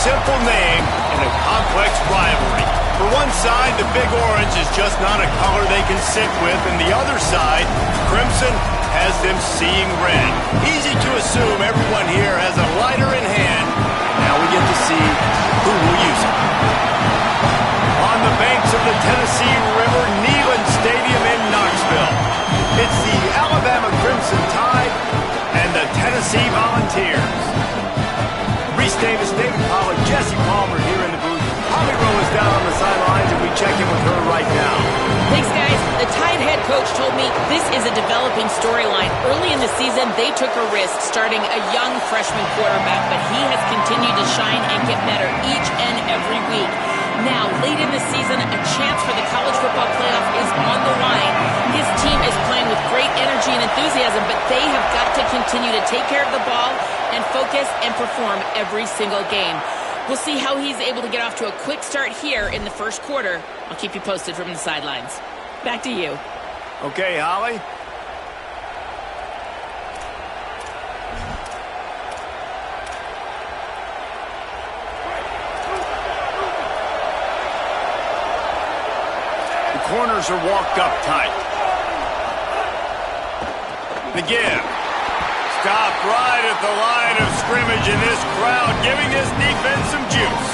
simple name in a complex rivalry. For one side, the Big Orange is just not a color they can sit with, and the other side, Crimson, has them seeing red. Easy to assume everyone here has a lighter in hand. Now we get to see who will use it. On the banks of the Tennessee River, Neyland Stadium in Knoxville. It's the Alabama Crimson Tide and the Tennessee Volunteers. Reese Davis, David Pollack, Jesse Palmer here in the booth. Holly Rowe is down on the sidelines, and we check in with her right now. Thanks, guys. The Tide head coach told me this is a developing storyline. Early in the season, they took a risk starting a young freshman quarterback, but he has continued to shine and get better each and every week. Now, late in the season, a chance for the college football playoff is on the line. His team is playing with great energy and enthusiasm, but they have got to continue to take care of the ball and focus and perform every single game. We'll see how he's able to get off to a quick start here in the first quarter. I'll keep you posted from the sidelines. Back to you. Okay, Holly. The corners are walked up tight. The give. Stop right at the line of scrimmage, in this crowd giving this defense some juice.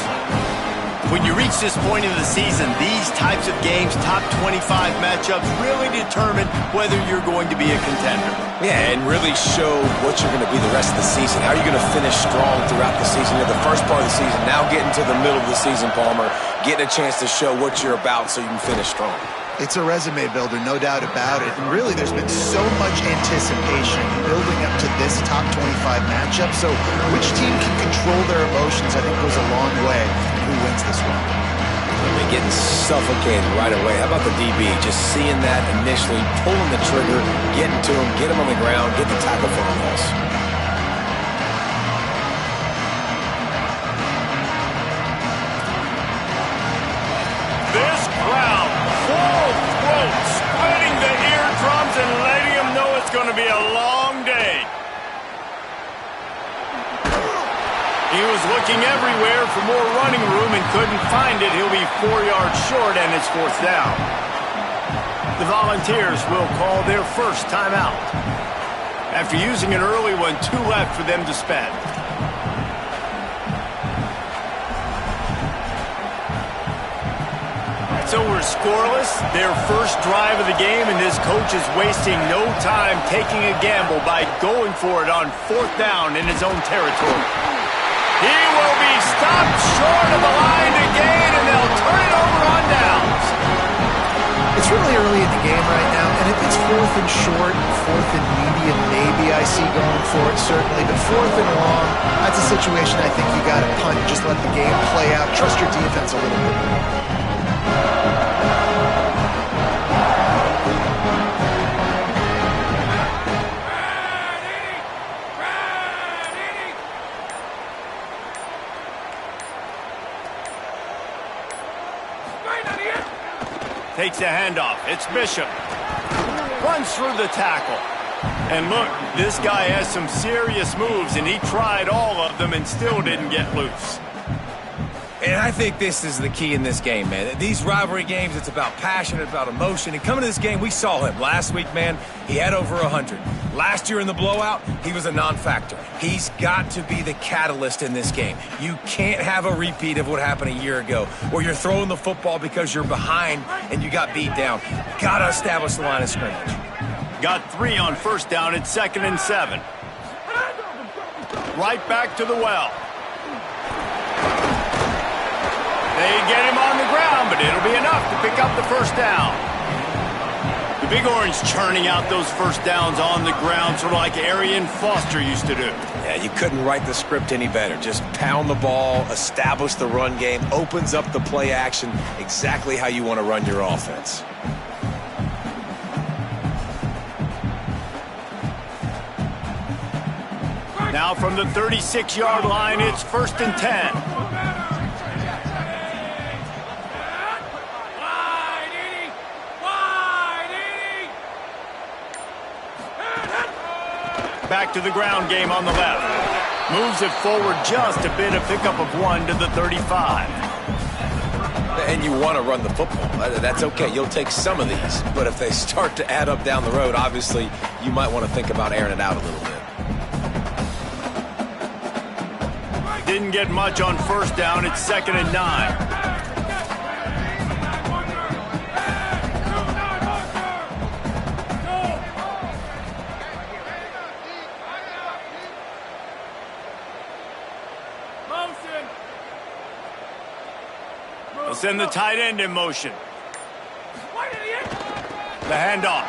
When you reach this point in the season, these types of games, top 25 matchups, really determine whether you're going to be a contender. Yeah, and really show what you're going to be the rest of the season. How are you going to finish strong throughout the season? You're the first part of the season, now getting to the middle of the season, Palmer, getting a chance to show what you're about so you can finish strong. It's a resume builder, no doubt about it. And really, there's been so much anticipation building up to this top 25 matchup. So which team can control their emotions, I think, goes a long way in who wins this one. They're getting suffocated right away. How about the DB? Just seeing that initially, pulling the trigger, getting to him, get him on the ground, get the tackle for a loss. This crowd, full throat, spreading the eardrums and letting them know it's going to be a long day. He was looking everywhere for more running room and couldn't find it. He'll be 4 yards short, and it's fourth down. The Volunteers will call their first timeout. After using an early one, 2 left for them to spend. So we're scoreless, their first drive of the game, and this coach is wasting no time taking a gamble by going for it on fourth down in his own territory. He will be stopped short of the line to gain, and they'll turn it over on downs. It's really early in the game right now, and if it's fourth and short, fourth and medium, maybe I see going for it, certainly. But fourth and long, that's a situation I think you got to punt, just let the game play out, trust your defense a little bit more. Takes the handoff. It's Bishop. Runs through the tackle. And look, this guy has some serious moves, and he tried all of them and still didn't get loose. And I think this is the key in this game, man. These rivalry games, it's about passion, it's about emotion. And coming to this game, we saw him. Last week, man, he had over 100. Last year in the blowout, he was a non-factor. He's got to be the catalyst in this game. You can't have a repeat of what happened a year ago, where you're throwing the football because you're behind and you got beat down. Got to establish the line of scrimmage. Got 3 on first down at 2nd and 7. Right back to the well. They get him on the ground, but it'll be enough to pick up the first down. The Big Orange churning out those first downs on the ground, sort of like Arian Foster used to do. Yeah, you couldn't write the script any better. Just pound the ball, establish the run game, opens up the play action, exactly how you want to run your offense. Now from the 36-yard line, it's 1st and 10. back to the ground game on the left. Moves it forward just a bit, a pickup of 1 to the 35. And you want to run the football. That's okay. You'll take some of these. But if they start to add up down the road, obviously, you might want to think about airing it out a little bit. Didn't get much on first down. It's 2nd and 9. They'll send the tight end in motion. The handoff.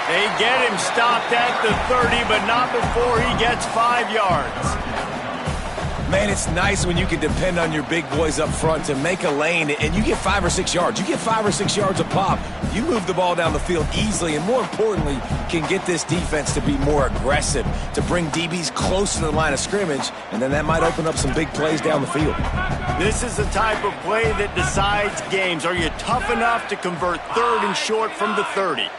They get him stopped at the 30, but not before he gets 5 yards. Man, it's nice when you can depend on your big boys up front to make a lane, and you get 5 or 6 yards. You get 5 or 6 yards a pop. You move the ball down the field easily, and more importantly, can get this defense to be more aggressive, to bring DBs close to the line of scrimmage, and then that might open up some big plays down the field. This is the type of play that decides games. Are you tough enough to convert 3rd and short from the 30?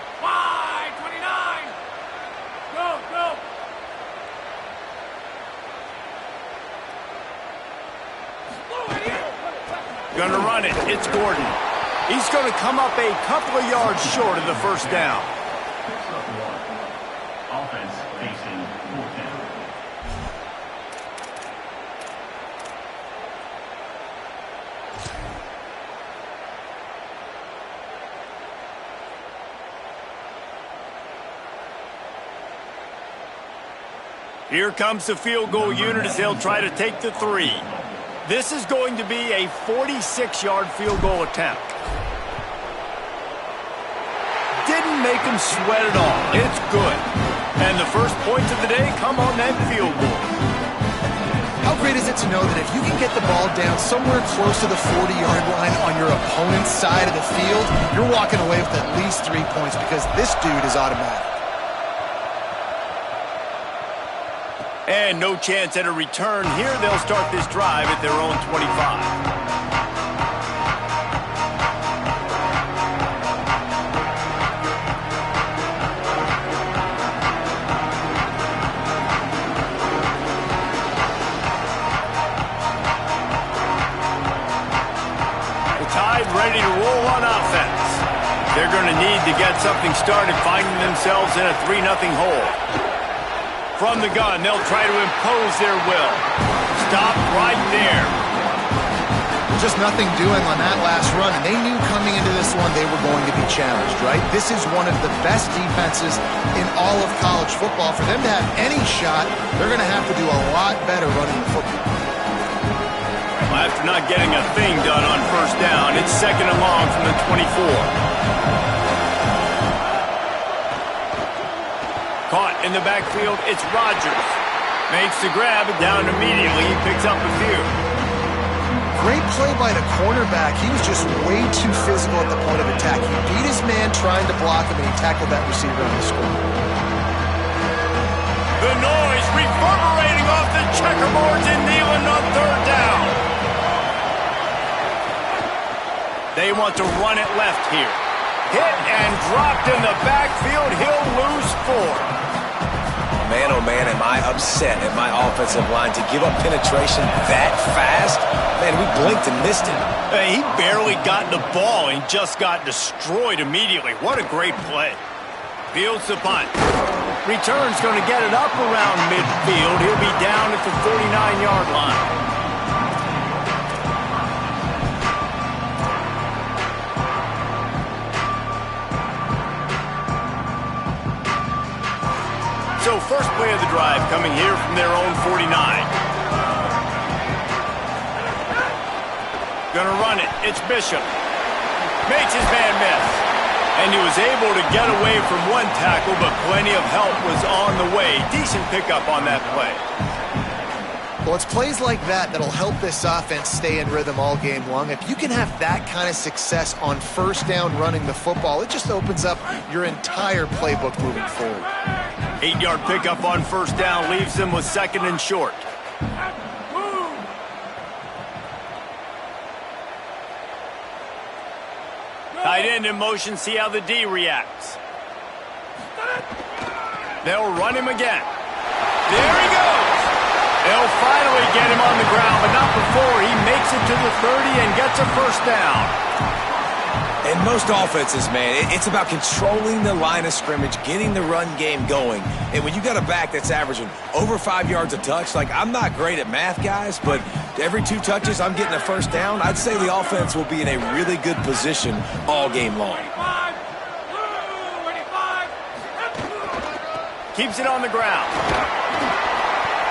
Gonna run it. It's Gordon. He's gonna come up a couple of yards short of the first down. Offense facing 4th down. Here comes the field goal unit as they'll try to take the 3. This is going to be a 46-yard field goal attempt. Didn't make him sweat at all. It's good. And the first points of the day come on that field goal. How great is it to know that if you can get the ball down somewhere close to the 40-yard line on your opponent's side of the field, you're walking away with at least 3 points because this dude is automatic. And no chance at a return here. They'll start this drive at their own 25. The Tide ready to roll on offense. They're going to need to get something started, finding themselves in a 3-0 hole. From the gun, they'll try to impose their will. Stop right there. Just nothing doing on that last run, and they knew coming into this one they were going to be challenged, right? This is one of the best defenses in all of college football. For them to have any shot, they're going to have to do a lot better running the football. Well, after not getting a thing done on first down, it's 2nd and long from the 24. Caught in the backfield, it's Rodgers. Makes the grab, down immediately, he picks up a few. Great play by the cornerback. He was just way too physical at the point of attack. He beat his man trying to block him, and he tackled that receiver on the score. The noise reverberating off the checkerboards in Neyland on 3rd down. They want to run it left here. Hit and dropped in the backfield. He'll lose 4. Man, oh man, am I upset at my offensive line to give up penetration that fast? Man, we blinked and missed it. He barely got the ball and just got destroyed immediately. What a great play. Fields the punt. Return's going to get it up around midfield. He'll be down at the 49-yard line. So first play of the drive coming here from their own 49. Gonna run it. It's Bishop. Makes his man miss. And he was able to get away from one tackle, but plenty of help was on the way. Decent pickup on that play. Well, it's plays like that that'll help this offense stay in rhythm all game long. If you can have that kind of success on first down running the football, it just opens up your entire playbook moving forward. 8-yard pickup on first down leaves them with 2nd and short. Tight end in motion, see how the D reacts. They'll run him again. There he goes. They'll finally get him on the ground, but not before he makes it to the 30 and gets a first down. In most offenses, man, it's about controlling the line of scrimmage, getting the run game going. And when you got a back that's averaging over 5 yards a touch, like, I'm not great at math, guys, but every 2 touches I'm getting a first down, I'd say the offense will be in a really good position all game long. Keeps it on the ground.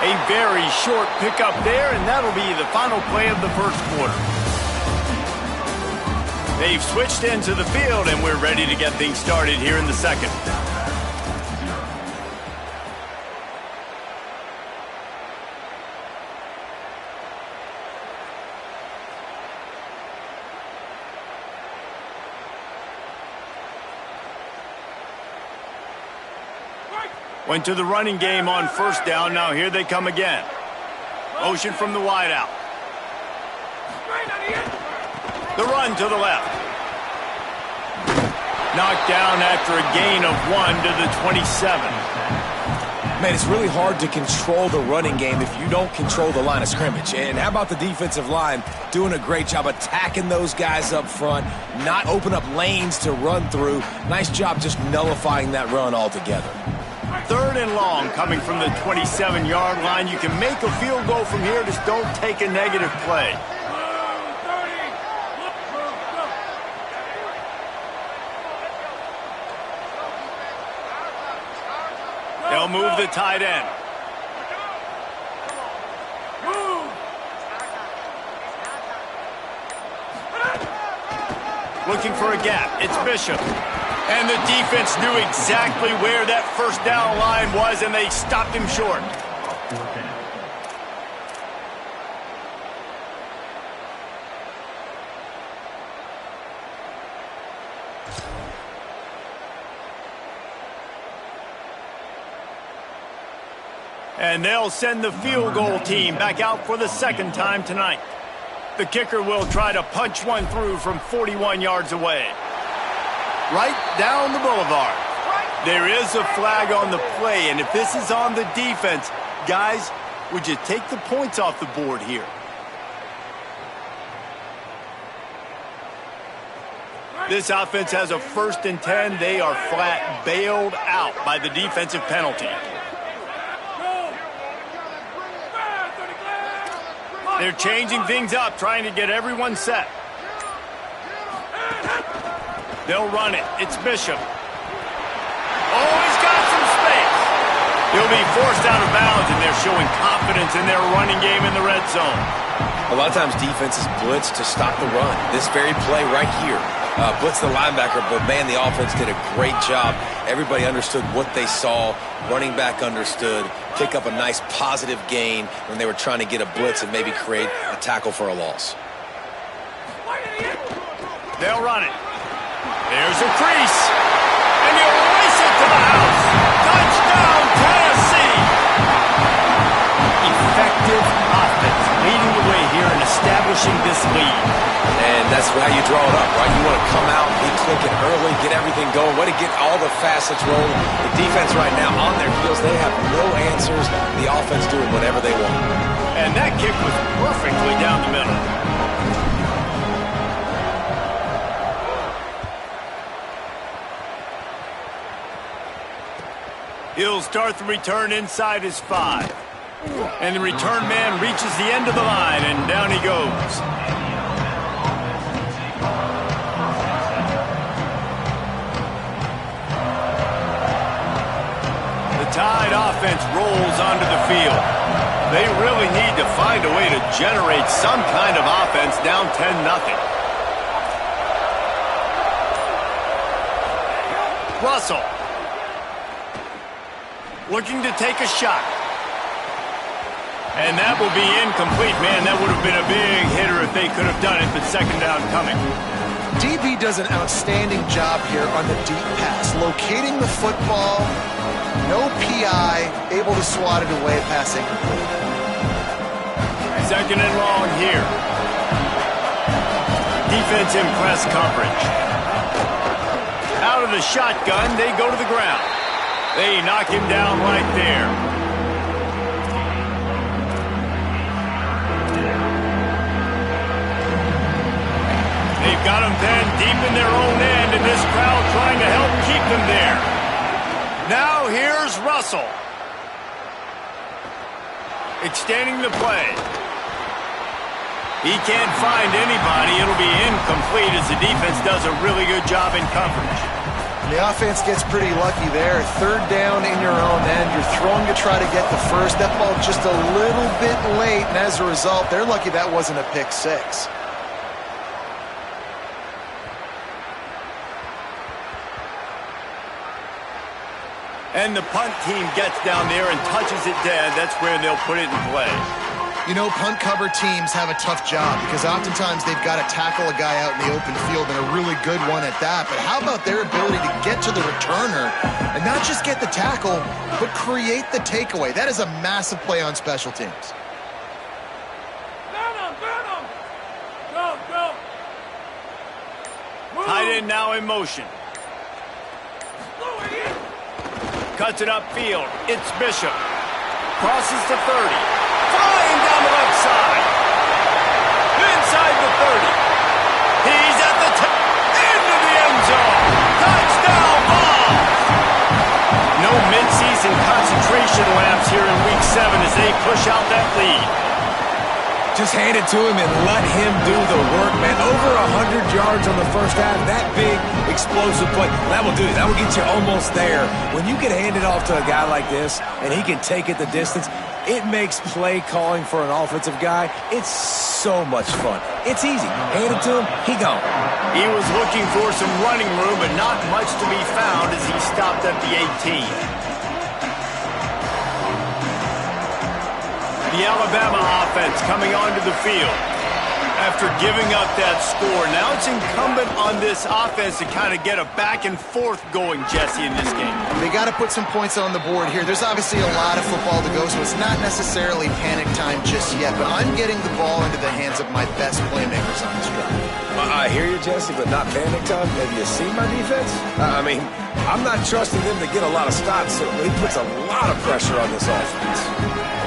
A very short pickup there, and that'll be the final play of the first quarter. They've switched into the field, and we're ready to get things started here in the second. Went to the running game on first down. Now here they come again. Motion from the wideout. The run to the left. Knocked down after a gain of 1 to the 27. Man, it's really hard to control the running game if you don't control the line of scrimmage. And how about the defensive line doing a great job attacking those guys up front, not open up lanes to run through. Nice job just nullifying that run altogether. 3rd and long coming from the 27-yard line. You can make a field goal from here, just don't take a negative play. They'll move the tight end. Looking for a gap. It's Bishop. And the defense knew exactly where that first down line was, and they stopped him short. And they'll send the field goal team back out for the second time tonight. The kicker will try to punch one through from 41 yards away. Right down the boulevard. There is a flag on the play, and if this is on the defense, guys, would you take the points off the board here? This offense has a 1st and 10. They are flat bailed out by the defensive penalty. They're changing things up, trying to get everyone set. They'll run it. It's Bishop. Oh, he's got some space. He'll be forced out of bounds, and they're showing confidence in their running game in the red zone. A lot of times defenses blitz to stop the run. This very play right here, blitz the linebacker, but man, the offense did a great job. Everybody understood what they saw. Running back understood. Pick up a nice positive gain when they were trying to get a blitz and maybe create a tackle for a loss. They'll run it. There's a crease. And he'll race it to the house. Touchdown, Tennessee. Effective offense leading the way here and establishing this lead. And that's how you draw it up, right? You want to come out, be clicking early, get everything going, way to get all the facets rolling. The defense right now on their heels, they have no answers. The offense doing whatever they want. And that kick was perfectly down the middle. He'll start the return inside his 5. And the return man reaches the end of the line, and down he goes. The Tide offense rolls onto the field. They really need to find a way to generate some kind of offense down 10-0. Russell. Looking to take a shot. And that will be incomplete, man. That would have been a big hitter if they could have done it, but second down coming. DB does an outstanding job here on the deep pass. Locating the football, no PI, able to swat it away, passing. Second and long here. Defense in press coverage. Out of the shotgun, they go to the ground. They knock him down right there. They've got him then deep in their own end, and this crowd trying to help keep them there. Now here's Russell. Extending the play. He can't find anybody. It'll be incomplete as the defense does a really good job in coverage. The offense gets pretty lucky there. Third down in your own end. You're throwing to try to get the first. That ball just a little bit late, and as a result, they're lucky that wasn't a pick six. And the punt team gets down there and touches it dead. That's where they'll put it in play. You know, punt cover teams have a tough job because oftentimes they've got to tackle a guy out in the open field, and a really good one at that. But how about their ability to get to the returner and not just get the tackle, but create the takeaway? That is a massive play on special teams. Tight end now in motion. Cuts it upfield. It's Bishop. Crosses the 30. Flying down the left side. Inside the 30. He's at the into the end zone. Touchdown ball. No midseason concentration lapse here in Week 7 as they push out that lead. Just hand it to him and let him do the work, man. Over 100 yards on the first half. That big, explosive play. That will do it. That will get you almost there. When you can hand it off to a guy like this and he can take it the distance, it makes play calling for an offensive guy. It's so much fun. It's easy. Hand it to him, he gone. He was looking for some running room, but not much to be found as he stopped at the 18. The Alabama offense coming onto the field. After giving up that score, now it's incumbent on this offense to kind of get a back and forth going, Jesse, in this game. They got to put some points on the board here. There's obviously a lot of football to go, so it's not necessarily panic time just yet, but I'm getting the ball into the hands of my best playmakers on this drive. I hear you, Jesse, but not panic time. Have you seen my defense? I mean, I'm not trusting them to get a lot of stops, so he puts a lot of pressure on this offense.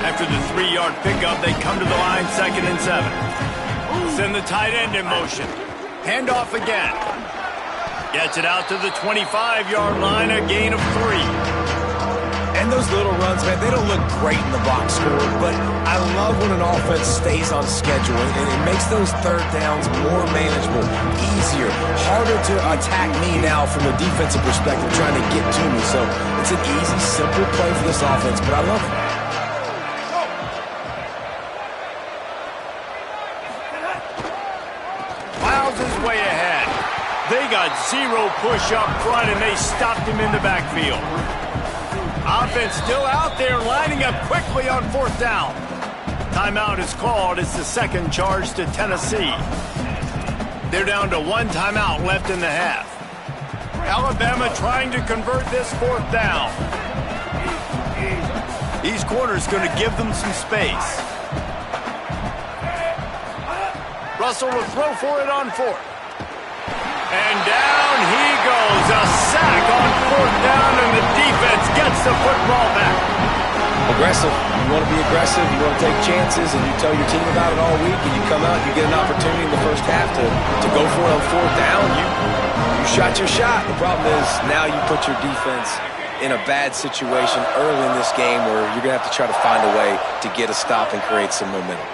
After the 3-yard pickup, they come to the line 2nd and 7. Send the tight end in motion. Handoff again. Gets it out to the 25-yard line, a gain of 3. And those little runs, man, they don't look great in the box score, but I love when an offense stays on schedule, and it makes those third downs more manageable, easier, harder to attack me now from a defensive perspective, trying to get to me. So it's an easy, simple play for this offense, but I love it. Way ahead. They got 0 push up front and they stopped him in the backfield. Offense still out there lining up quickly on 4th down. Timeout is called. It's the second charge to Tennessee. They're down to 1 timeout left in the half. Alabama trying to convert this 4th down. These corners going to give them some space. Russell will throw for it on 4th. And down he goes. A sack on 4th down, and the defense gets the football back. Aggressive. You want to be aggressive. You want to take chances, and you tell your team about it all week, and you come out, you get an opportunity in the first half to go for it on 4th down. You shot your shot. The problem is now you put your defense in a bad situation early in this game where you're going to have to try to find a way to get a stop and create some momentum.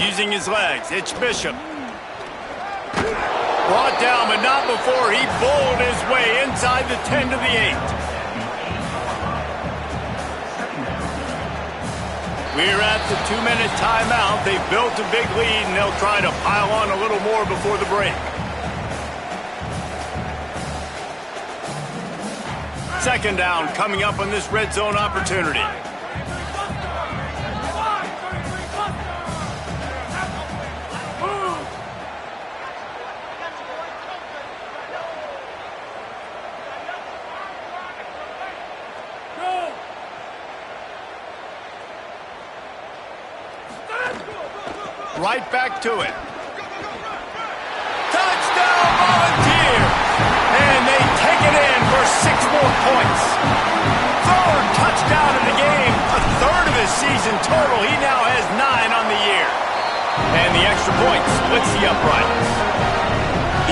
Using his legs, it's Bishop. Brought down, but not before he bowled his way inside the 10 to the 8. We're at the 2-minute timeout. They've built a big lead, and they'll try to pile on a little more before the break. 2nd down coming up on this red zone opportunity. Right back to it. Touchdown, Volunteers! And they take it for 6 more points. Third touchdown of the game, a third of his season total. He now has 9 on the year. And the extra point splits the uprights.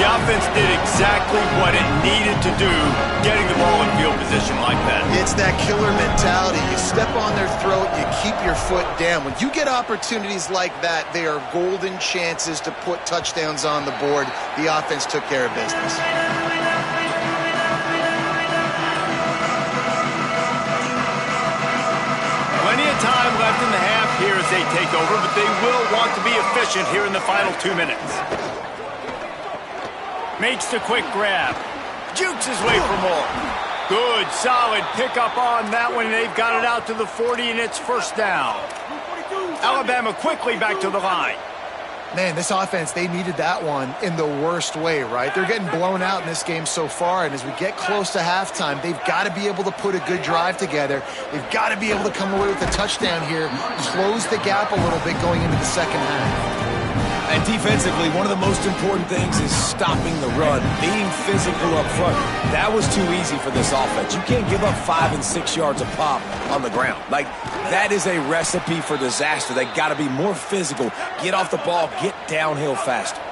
The offense did exactly what it needed to do, getting the ball in field position like that. It's that killer mentality. You step on their throat, you keep your foot down. When you get opportunities like that, they are golden chances to put touchdowns on the board. The offense took care of business. Plenty of time left in the half here as they take over, but they will want to be efficient here in the final 2 minutes. Makes the quick grab. Jukes his way for more. Good, solid pickup on that one. They've got it out to the 40, and it's first down. Alabama quickly back to the line. Man, this offense, they needed that one in the worst way, right? They're getting blown out in this game so far, and as we get close to halftime, they've got to be able to put a good drive together. They've got to be able to come away with a touchdown here, close the gap a little bit going into the second half. And defensively, one of the most important things is stopping the run, being physical up front. That was too easy for this offense. You can't give up 5 and 6 yards a pop on the ground. Like, that is a recipe for disaster. They got to be more physical, get off the ball, get downhill faster.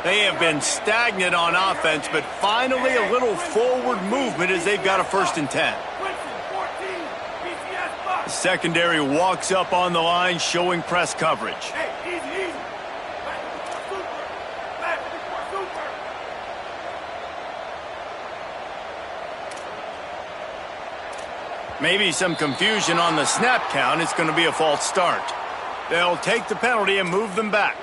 They have been stagnant on offense, but finally a little forward movement as they've got a 1st and 10. The secondary walks up on the line, showing press coverage. Maybe some confusion on the snap count. It's going to be a false start. They'll take the penalty and move them back.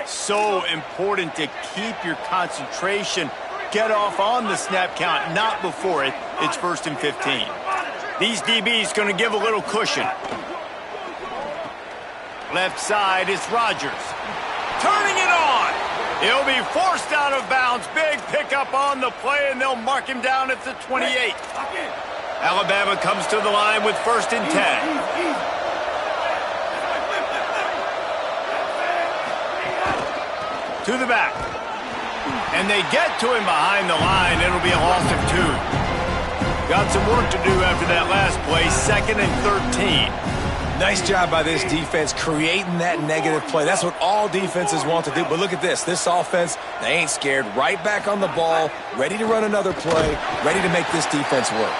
So important to keep your concentration. Get off on the snap count, not before it. It's 1st and 15. These DBs going to give a little cushion. Left side is Rodgers. Turning it on. He'll be forced out of bounds. Big pickup on the play, and they'll mark him down at the 28. Alabama comes to the line with 1st and 10. To the back. And they get to him behind the line. It'll be a loss of 2. Got some work to do after that last play. 2nd and 13. Nice job by this defense creating that negative play. That's what all defenses want to do. But look at this. This offense, they ain't scared. Right back on the ball, ready to run another play, ready to make this defense work.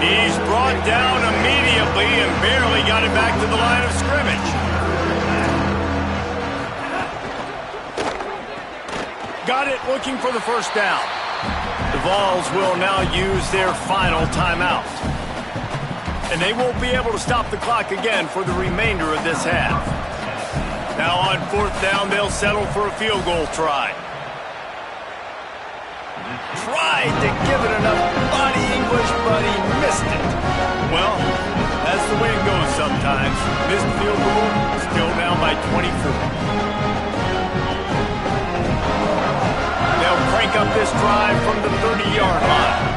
He's brought down immediately and barely got it back to the line of scrimmage. Got it, looking for the 1st down. The Vols will now use their final timeout. And they won't be able to stop the clock again for the remainder of this half. Now on 4th down, they'll settle for a field goal try. Tried to give it enough body English, but he missed it. Well, that's the way it goes sometimes. Missed field goal, still down by 24. They'll crank up this drive from the 30-yard line.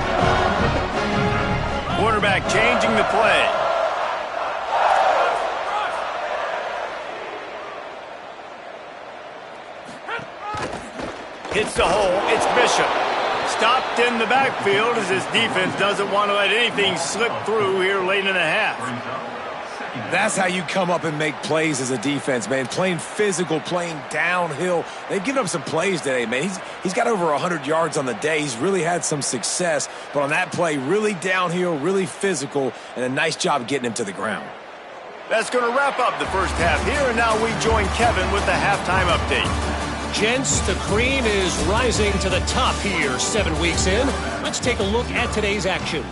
Quarterback changing the play. Hits the hole. It's Bishop. Stopped in the backfield as his defense doesn't want to let anything slip through here late in the half. That's how you come up and make plays as a defense, man. Playing physical, playing downhill. They've given up some plays today, man. He's got over 100 yards on the day. He's really had some success. But on that play, really downhill, really physical, and a nice job getting him to the ground. That's going to wrap up the 1st half here, and now we join Kevin with the halftime update. Gents, the cream is rising to the top here 7 weeks in. Let's take a look at today's action.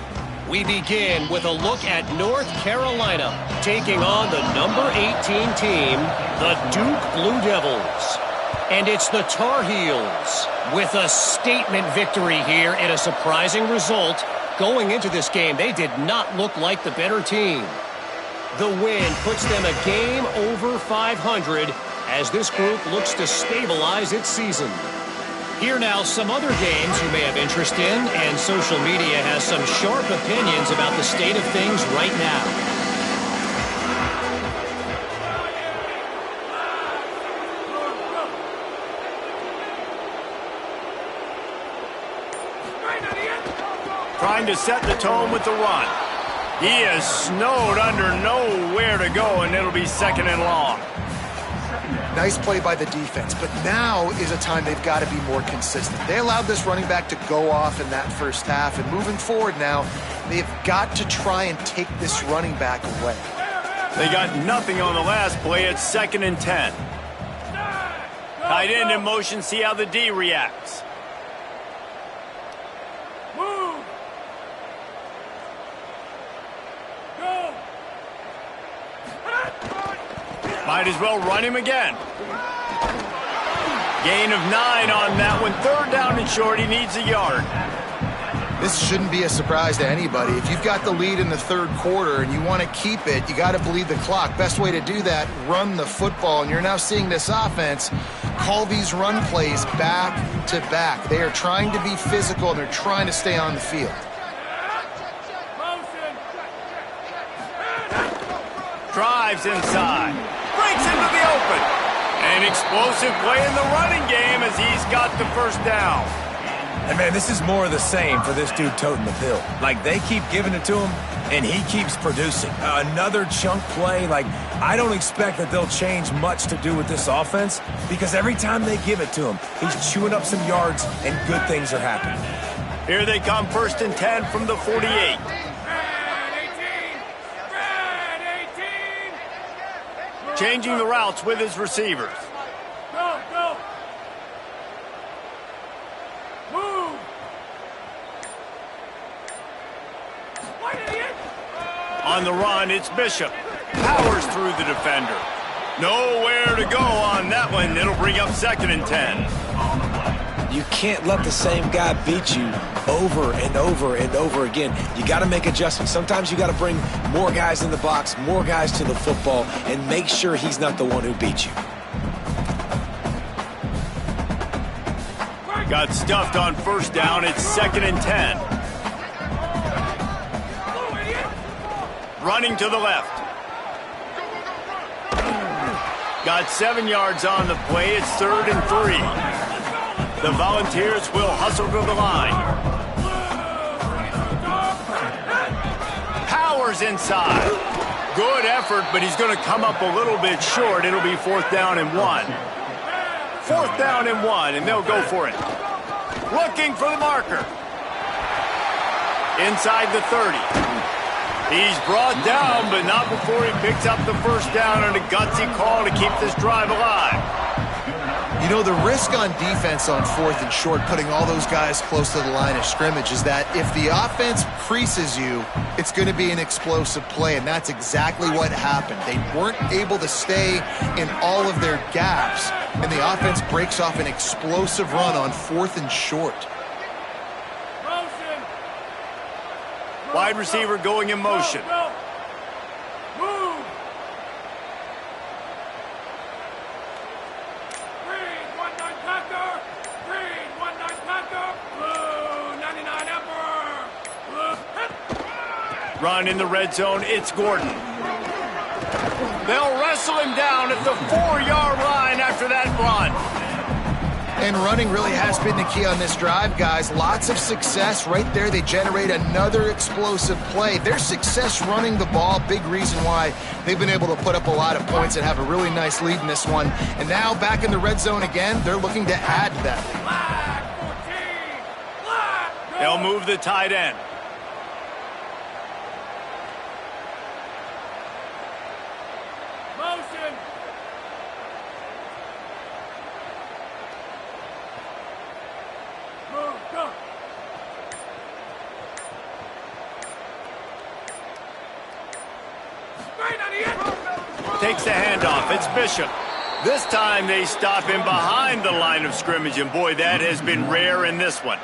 We begin with a look at North Carolina taking on the number 18 team, the Duke Blue Devils. And it's the Tar Heels with a statement victory here and a surprising result. Going into this game, they did not look like the better team. The win puts them a game over 500 as this group looks to stabilize its season. Here now, some other games you may have interest in, and social media has some sharp opinions about the state of things right now. trying to set the tone with the run. He is snowed under, nowhere to go, and it'll be second and long. Nice play by the defense, but now is a time they've got to be more consistent. They allowed this running back to go off in that first half, and moving forward now, they've got to try and take this running back away. They got nothing on the last play. It's 2nd and 10. Tight end in motion, see how the D reacts. Move. Go. Might as well run him again. Gain of 9 on that one. 3rd down and short. He needs a yard. This shouldn't be a surprise to anybody. If you've got the lead in the 3rd quarter and you want to keep it, you got to bleed the clock. Best way to do that, run the football. And you're now seeing this offense call these run plays back to back. They are trying to be physical, and they're trying to stay on the field. Drives inside. Breaks into the open. An explosive play in the running game as he's got the 1st down. And, man, this is more of the same for this dude toting the pill. Like, they keep giving it to him, and he keeps producing. Another chunk play. Like, I don't expect that they'll change much to do with this offense because every time they give it to him, he's chewing up some yards, and good things are happening. Here they come, 1st and 10 from the 48. Changing the routes with his receivers. Go, go. Move. On the run, it's Bishop. Powers through the defender. Nowhere to go on that one. It'll bring up 2nd and 10. You can't let the same guy beat you over and over and over again. You got to make adjustments. Sometimes you got to bring more guys in the box, more guys to the football, and make sure he's not the one who beats you. Got stuffed on 1st down. It's 2nd and 10. Running to the left. Got 7 yards on the play. It's 3rd and 3. The Volunteers will hustle to the line. Powers inside. Good effort, but he's going to come up a little bit short. It'll be 4th down and 1. 4th down and 1, and they'll go for it. Looking for the marker. Inside the 30. He's brought down, but not before he picks up the 1st down on a gutsy call to keep this drive alive. You know, the risk on defense on 4th and short, putting all those guys close to the line of scrimmage, is that if the offense creases you, it's going to be an explosive play, and that's exactly what happened. They weren't able to stay in all of their gaps, and the offense breaks off an explosive run on 4th and short. Wide receiver going in motion. Go, go. Move. Green, 1-9 Packer. Green, 1-9 Packer. Blue, 99 Emperor. Blue. Run in the red zone. It's Gordon. They'll wrestle him down at the 4-yard line after that run. And running really has been the key on this drive, guys. Lots of success right there. They generate another explosive play. Their success running the ball, big reason why they've been able to put up a lot of points and have a really nice lead in this one. And now back in the red zone again, they're looking to add to that. They'll move the tight end. Motion. Move, go. Straight on the end. Takes the handoff. It's Bishop. This time they stop him behind the line of scrimmage, and boy, that has been rare in this one.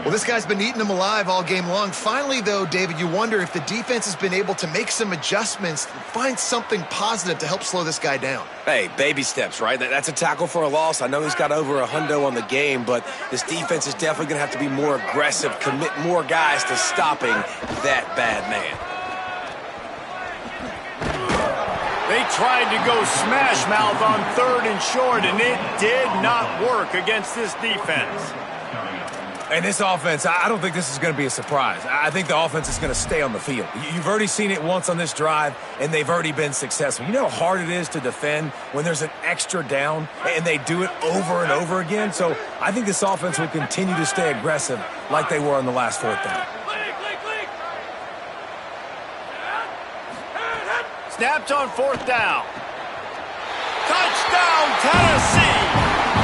Well, this guy's been eating them alive all game long. Finally, though, David, you wonder if the defense has been able to make some adjustments, find something positive to help slow this guy down. Hey, baby steps, right? That's a tackle for a loss. I know he's got over $100 on the game, but this defense is definitely going to have to be more aggressive, commit more guys to stopping that bad man. They tried to go smash mouth on 3rd and short, and it did not work against this defense. And this offense, I don't think this is going to be a surprise. I think the offense is going to stay on the field. You've already seen it once on this drive, and they've already been successful. You know how hard it is to defend when there's an extra down, and they do it over and over again? So I think this offense will continue to stay aggressive like they were on the last fourth down. Snapped on fourth down. Touchdown, Tennessee!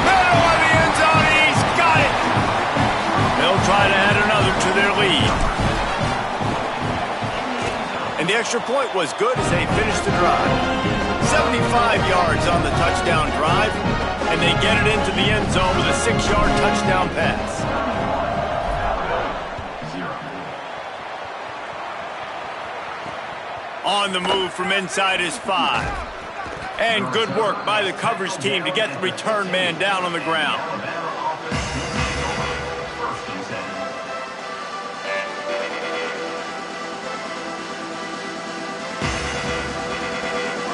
Middle of the end zone, he's got it! They'll try to add another to their lead. And the extra point was good as they finished the drive. 75 yards on the touchdown drive, and they get it into the end zone with a 6-yard touchdown pass. On the move from inside his 5. And good work by the coverage team to get the return man down on the ground.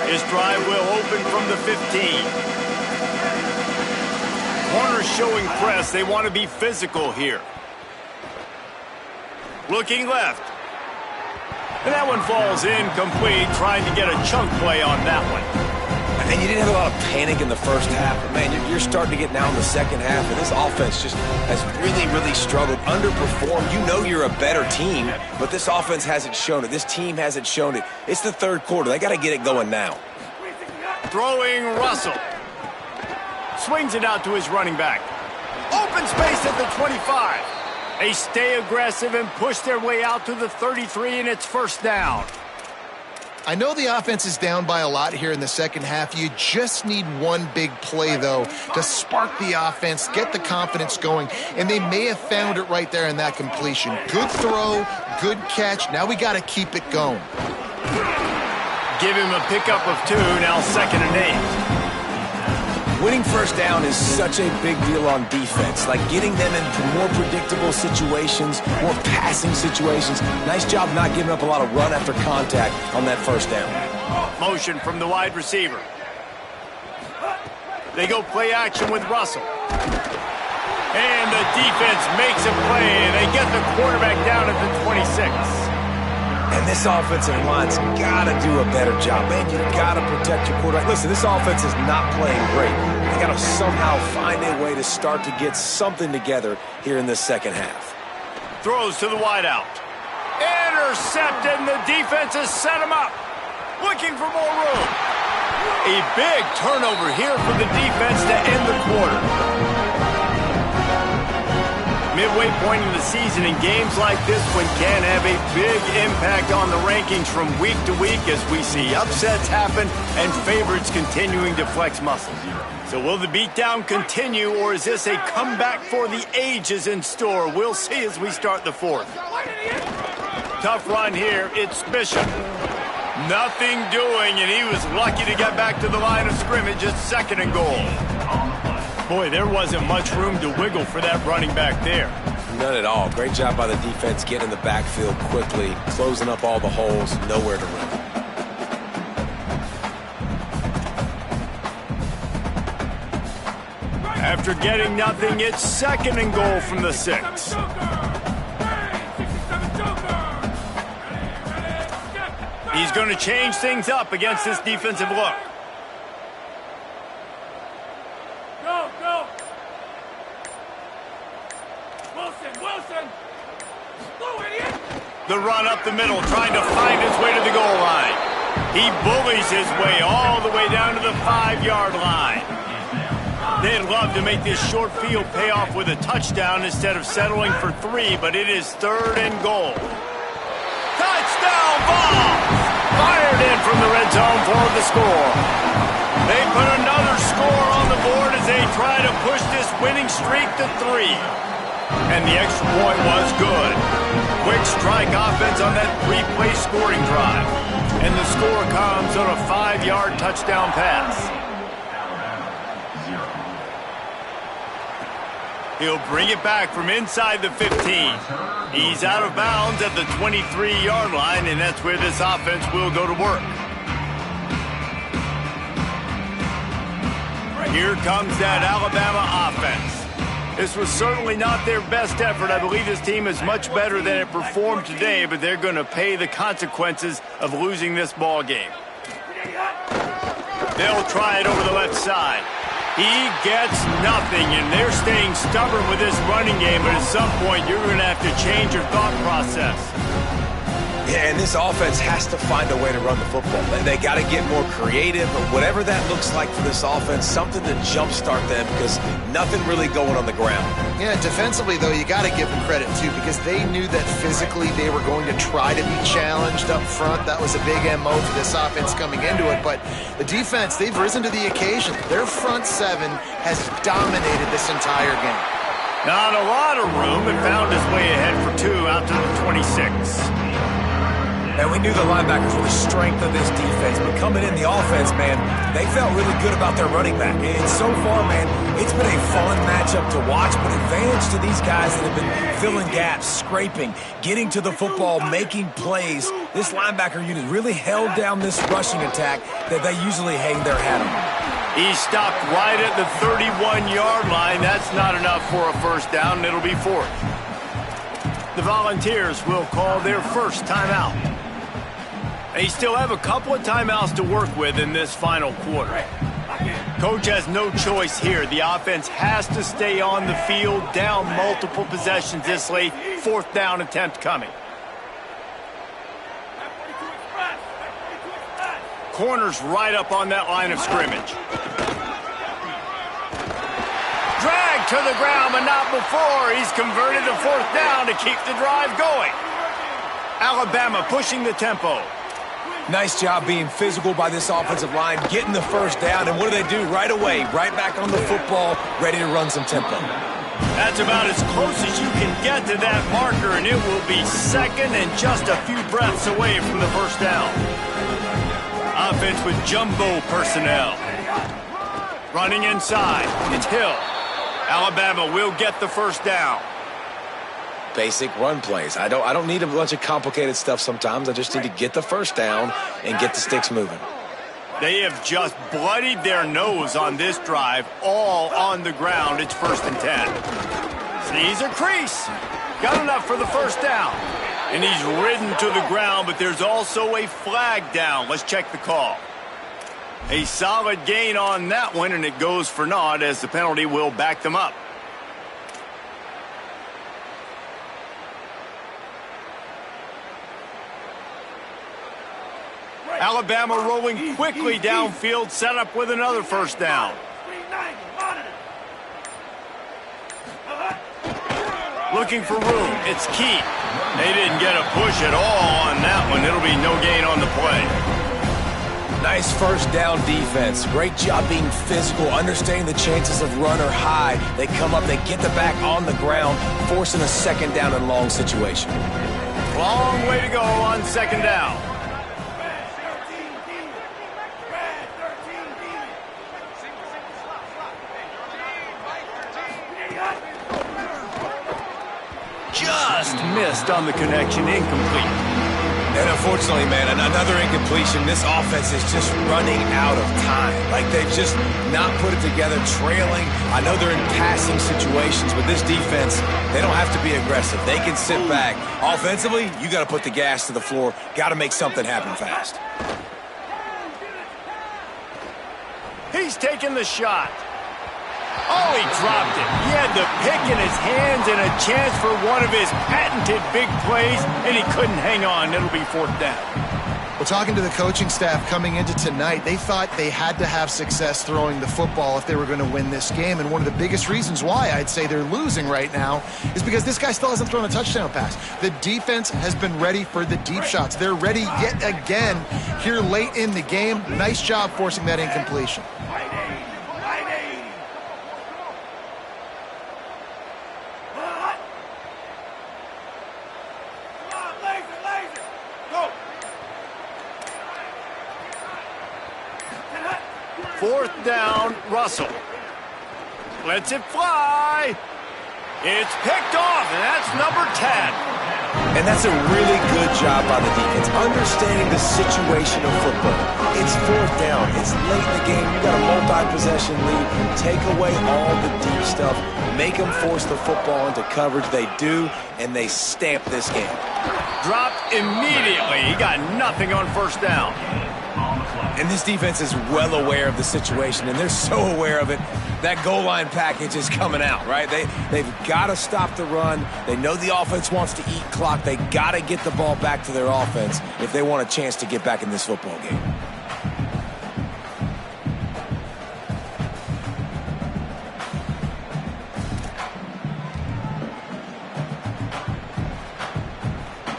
His drive will open from the 15. Corners showing press. They want to be physical here. Looking left. And that one falls incomplete, trying to get a chunk play on that one. And you didn't have a lot of panic in the first half, but man, you're starting to get now in the second half, and this offense just has really struggled, underperformed. You know you're a better team, but this offense hasn't shown it. This team hasn't shown it. It's the third quarter. They got to get it going now. Throwing Russell. Swings it out to his running back. Open space at the 25. They stay aggressive and push their way out to the 33, and it's first down. I know the offense is down by a lot here in the second half. You just need one big play, though, to spark the offense, get the confidence going, and they may have found it right there in that completion. Good throw, good catch. Now we got to keep it going. Give him a pickup of 2, now 2nd and 8. Winning first down is such a big deal on defense, like getting them into more predictable situations, more passing situations. Nice job not giving up a lot of run after contact on that first down. Motion from the wide receiver. They go play action with Russell. And the defense makes a play, and they get the quarterback down at the 26. And this offensive line's got to do a better job. Man, you got to protect your quarterback. Listen, this offense is not playing great. They got to somehow find a way to start to get something together here in this second half. Throws to the wideout. Intercepted, and the defense has set him up. Looking for more room. A big turnover here for the defense to end the quarter. Midway point in the season, in games like this one can have a big impact on the rankings from week to week as we see upsets happen and favorites continuing to flex muscles. So will the beatdown continue, or is this a comeback for the ages in store? We'll see as we start the fourth. Tough run here. It's Bishop. Nothing doing, and he was lucky to get back to the line of scrimmage at 2nd and goal. Boy, there wasn't much room to wiggle for that running back there. None at all. Great job by the defense getting in the backfield quickly, closing up all the holes, nowhere to run. After getting nothing, it's 2nd and goal from the 6. He's going to change things up against this defensive look. The run up the middle, trying to find his way to the goal line. He bullies his way all the way down to the 5-yard line. They'd love to make this short field pay off with a touchdown instead of settling for 3, but it is 3rd and goal. Touchdown ball! Fired in from the red zone for the score. They put another score on the board as they try to push this winning streak to 3. And the extra point was good. Quick strike offense on that 3-play scoring drive. And the score comes on a 5-yard touchdown pass. He'll bring it back from inside the 15. He's out of bounds at the 23-yard line, and that's where this offense will go to work. Here comes that Alabama offense. This was certainly not their best effort. I believe this team is much better than it performed today, but they're going to pay the consequences of losing this ball game. They'll try it over the left side. He gets nothing, and they're staying stubborn with this running game, but at some point you're going to have to change your thought process. Yeah, and this offense has to find a way to run the football. They got to get more creative, or whatever that looks like for this offense, something to jumpstart them, because nothing really going on the ground. Yeah, defensively, though, you got to give them credit, too, because they knew that physically they were going to try to be challenged up front. That was a big MO for this offense coming into it, but the defense, they've risen to the occasion. Their front seven has dominated this entire game. Not a lot of room, but found his way ahead for 2 out to the 26. And we knew the linebackers were the strength of this defense, but coming in the offense, man, they felt really good about their running back. And so far, man, it's been a fun matchup to watch, but advantage to these guys that have been filling gaps, scraping, getting to the football, making plays. This linebacker unit really held down this rushing attack that they usually hang their hat on. He stopped right at the 31-yard line. That's not enough for a first down, and it'll be 4th. The Volunteers will call their first timeout. They still have a couple of timeouts to work with in this final quarter. Coach has no choice here. The offense has to stay on the field, down multiple possessions this late. 4th down attempt coming. Corners right up on that line of scrimmage. Drag to the ground, but not before. He's converted to 4th down to keep the drive going. Alabama pushing the tempo. Nice job being physical by this offensive line, getting the first down, and what do they do right away? Right back on the football, ready to run some tempo. That's about as close as you can get to that marker, and it will be 2nd and just a few breaths away from the first down. Offense with jumbo personnel. Running inside, it's Hill. Alabama will get the first down. Basic run plays. I don't need a bunch of complicated stuff sometimes. I just need to get the first down and get the sticks moving. They have just bloodied their nose on this drive, all on the ground. It's 1st and 10. Sees a crease. Got enough for the first down. And he's ridden to the ground, but there's also a flag down. Let's check the call. A solid gain on that one, and it goes for naught as the penalty will back them up. Alabama rolling quickly downfield, set up with another first down. Looking for room, it's Keith. They didn't get a push at all on that one. It'll be no gain on the play. Nice first down defense. Great job being physical, understanding the chances of run are high. They come up, they get the back on the ground, forcing a 2nd down and long situation. Long way to go on 2nd down. Just missed on the connection, incomplete. And unfortunately, man, another incompletion. This offense is just running out of time. Like, they've just not put it together, trailing. I know they're in passing situations, but this defense, they don't have to be aggressive. They can sit back. Offensively, you got to put the gas to the floor. Got to make something happen fast. He's taking the shot. Oh, he dropped it. He had the pick in his hands and a chance for one of his patented big plays, and he couldn't hang on. It'll be 4th down. Well, talking to the coaching staff coming into tonight, they thought they had to have success throwing the football if they were going to win this game. And one of the biggest reasons why I'd say they're losing right now is because this guy still hasn't thrown a touchdown pass. The defense has been ready for the deep shots. They're ready yet again here late in the game. Nice job forcing that incompletion. Fourth down, Russell. Lets it fly. It's picked off, and that's number 10. And that's a really good job by the defense, understanding the situation of football. It's fourth down. It's late in the game. You got a multi-possession lead. Take away all the deep stuff. Make them force the football into coverage. They do, and they stamp this game. Dropped immediately. He got nothing on first down. And this defense is well aware of the situation, and they're so aware of it. That goal line package is coming out, right? They've got to stop the run. They know the offense wants to eat clock. They got to get the ball back to their offense if they want a chance to get back in this football game.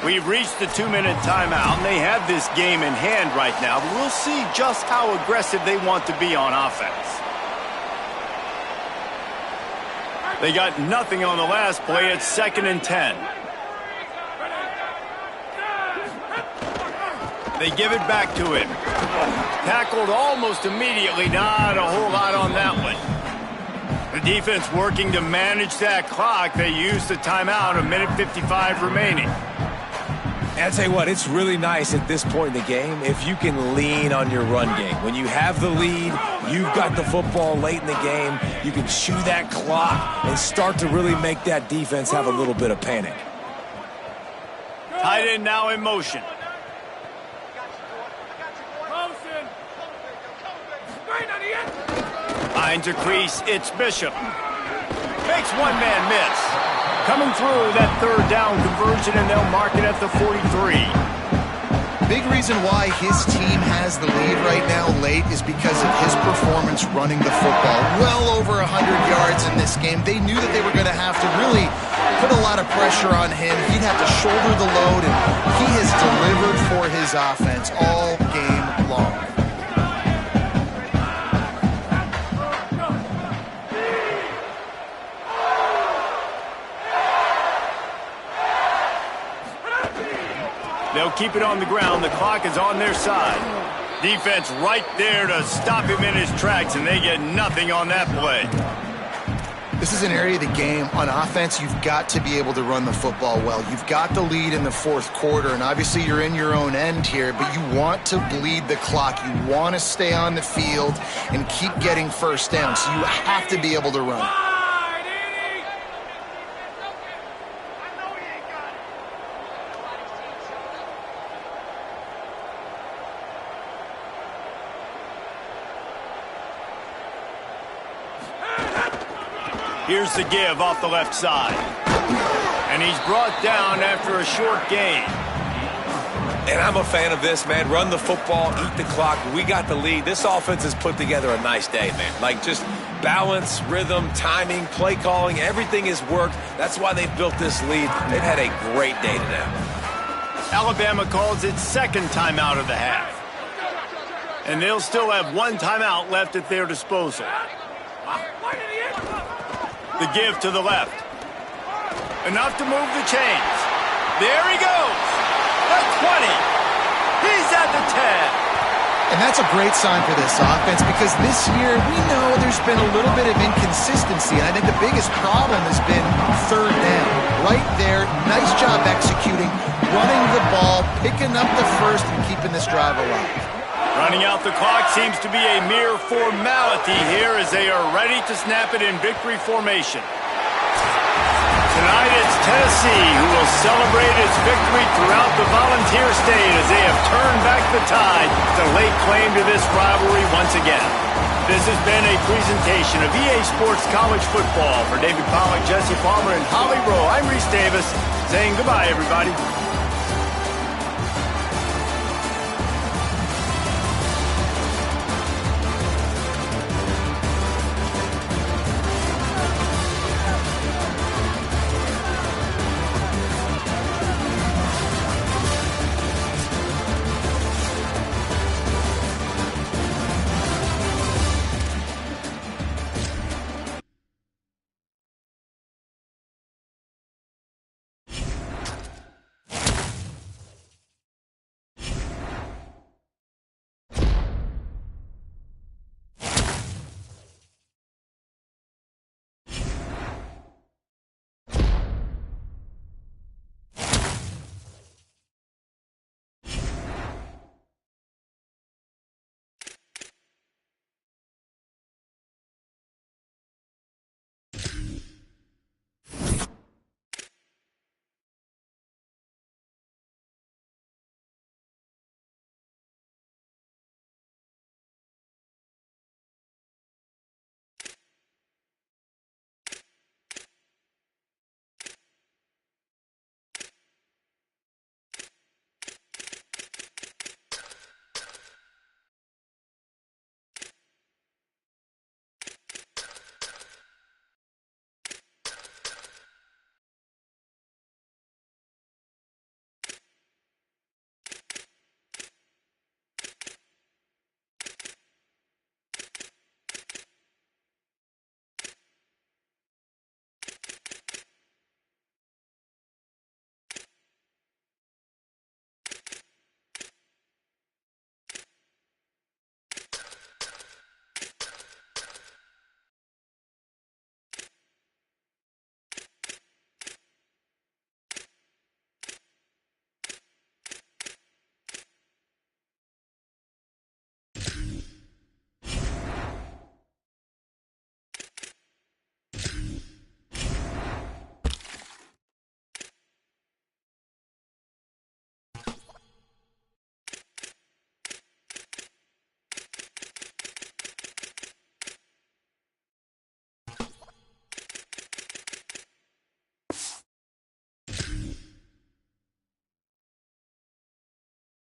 We've reached the 2-minute timeout, and they have this game in hand right now, but we'll see just how aggressive they want to be on offense. They got nothing on the last play. It's 2nd and 10. They give it back to him. Tackled almost immediately. Not a whole lot on that one. The defense working to manage that clock. They use the timeout, 1:55 remaining. And I'll tell you what, it's really nice at this point in the game if you can lean on your run game. When you have the lead, you've got the football late in the game, you can chew that clock and start to really make that defense have a little bit of panic. Tight end now in motion. Finds a crease, it's Bishop. Makes one man miss. Coming through that 3rd down conversion, and they'll mark it at the 43. Big reason why his team has the lead right now late is because of his performance running the football. Well over 100 yards in this game. They knew that they were going to have to really put a lot of pressure on him. He'd have to shoulder the load, and he has delivered for his offense all game long. They'll keep it on the ground. The clock is on their side. Defense right there to stop him in his tracks, and they get nothing on that play. This is an area of the game. On offense, you've got to be able to run the football well. You've got the lead in the 4th quarter, and obviously you're in your own end here, but you want to bleed the clock. You want to stay on the field and keep getting first down, so you have to be able to run. Here's the give off the left side. And he's brought down after a short gain. And I'm a fan of this, man. Run the football, eat the clock. We got the lead. This offense has put together a nice day, man. Like, just balance, rhythm, timing, play calling, everything has worked. That's why they've built this lead. They've had a great day today. Alabama calls its 2nd timeout of the half. And they'll still have 1 timeout left at their disposal. The give to the left. Enough to move the chains. There he goes. The 20. He's at the 10. And that's a great sign for this offense because this year we know there's been a little bit of inconsistency. And I think the biggest problem has been 3rd down. Right there, nice job executing, running the ball, picking up the first, and keeping this drive alive. Running out the clock seems to be a mere formality here as they are ready to snap it in victory formation. Tonight it's Tennessee who will celebrate its victory throughout the Volunteer State as they have turned back the tide to lay claim to this rivalry once again. This has been a presentation of EA Sports College Football. For David Pollack, Jesse Palmer, and Holly Rowe, I'm Reese Davis saying goodbye, everybody.